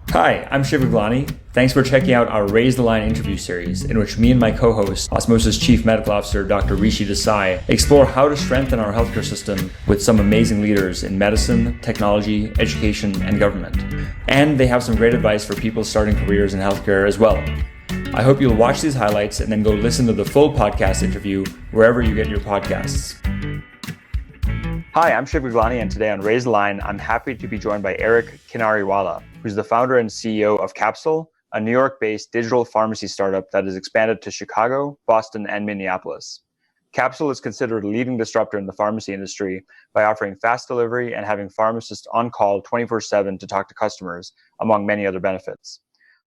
Hi, I'm Shiv Gaglani. Thanks for checking out our Raise the Line interview series, in which me and my co-host, Osmosis Chief Medical Officer Dr. Rishi Desai, explore how to strengthen our healthcare system with some amazing leaders in medicine, technology, education, and government. And they have some great advice for people starting careers in healthcare as well. I hope you'll watch these highlights and then go listen to the full podcast interview wherever you get your podcasts. Hi, I'm Shiv Gaglani, and today on Raise the Line, I'm happy to be joined by Eric Kinariwala, who's the founder and CEO of Capsule, a New York-based digital pharmacy startup that has expanded to Chicago, Boston, and Minneapolis. Capsule is considered a leading disruptor in the pharmacy industry by offering fast delivery and having pharmacists on call 24/7 to talk to customers, among many other benefits.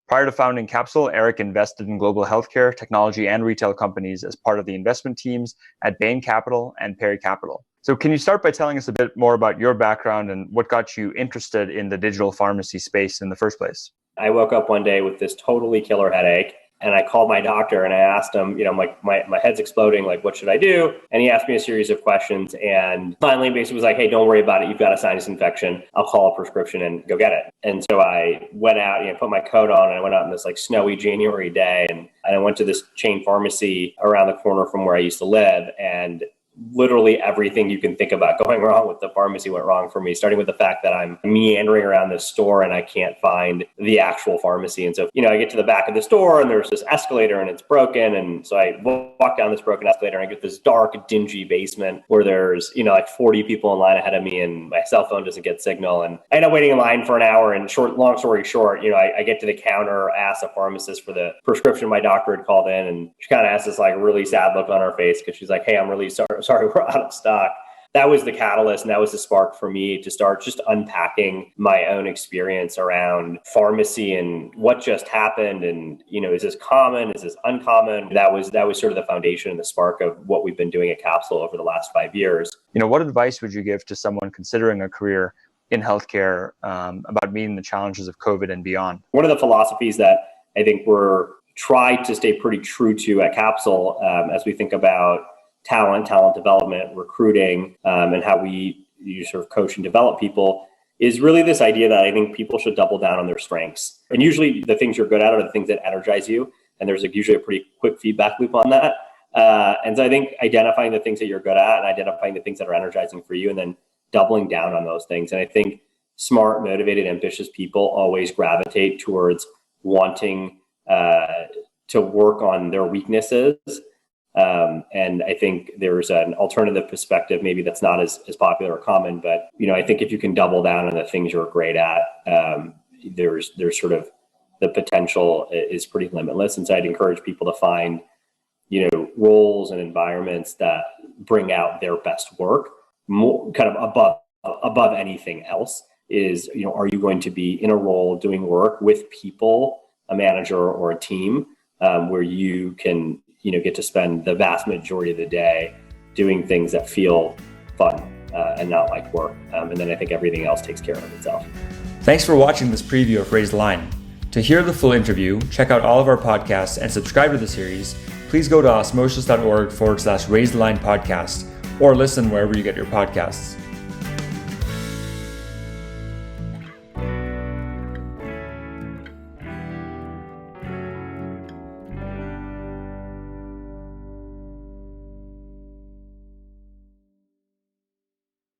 Prior to founding Capsule, Eric invested in global healthcare, technology, and retail companies as part of the investment teams at Bain Capital and Perry Capital. So can you start by telling us a bit more about your background and what got you interested in the digital pharmacy space in the first place? I woke up one day with this totally killer headache, and I called my doctor and I asked him, my head's exploding, what should I do? And he asked me a series of questions and finally basically was like, hey, don't worry about it. You've got a sinus infection. I'll call a prescription and go get it. And so I went out, put my coat on, and I went out on this snowy January day, and I went to this chain pharmacy around the corner from where I used to live, and literally everything you can think about going wrong with the pharmacy went wrong for me, starting with the fact that I'm meandering around this store and I can't find the actual pharmacy. And so, I get to the back of the store and there's this escalator and it's broken. And so I walk down this broken escalator and I get this dark, dingy basement where there's, 40 people in line ahead of me and my cell phone doesn't get signal. And I end up waiting in line for an hour, and long story short, I get to the counter, ask the pharmacist for the prescription my doctor had called in, and she kind of has this really sad look on her face because she's like, hey, I'm really sorry, we're out of stock. That was the catalyst, and that was the spark for me to start just unpacking my own experience around pharmacy and what just happened. And, is this common? Is this uncommon? That was sort of the foundation and the spark of what we've been doing at Capsule over the last 5 years. What advice would you give to someone considering a career in healthcare about meeting the challenges of COVID and beyond? One of the philosophies that I think we're tried to stay pretty true to at Capsule as we think about talent development, recruiting, and how we sort of coach and develop people is really this idea that I think people should double down on their strengths. And usually the things you're good at are the things that energize you. And there's usually a pretty quick feedback loop on that. And so I think identifying the things that you're good at and identifying the things that are energizing for you and then doubling down on those things. And I think smart, motivated, ambitious people always gravitate towards wanting to work on their weaknesses. And I think there's an alternative perspective, maybe that's not as popular or common, but, I think if you can double down on the things you're great at, there's sort of the potential is pretty limitless. And so I'd encourage people to find, roles and environments that bring out their best work more kind of above anything else is, are you going to be in a role doing work with people, a manager or a team, where you can get to spend the vast majority of the day doing things that feel fun and not like work. And then I think everything else takes care of itself. Thanks for watching this preview of Raise the Line. To hear the full interview, check out all of our podcasts and subscribe to the series. Please go to osmosis.org/Raise the Line podcast or listen wherever you get your podcasts.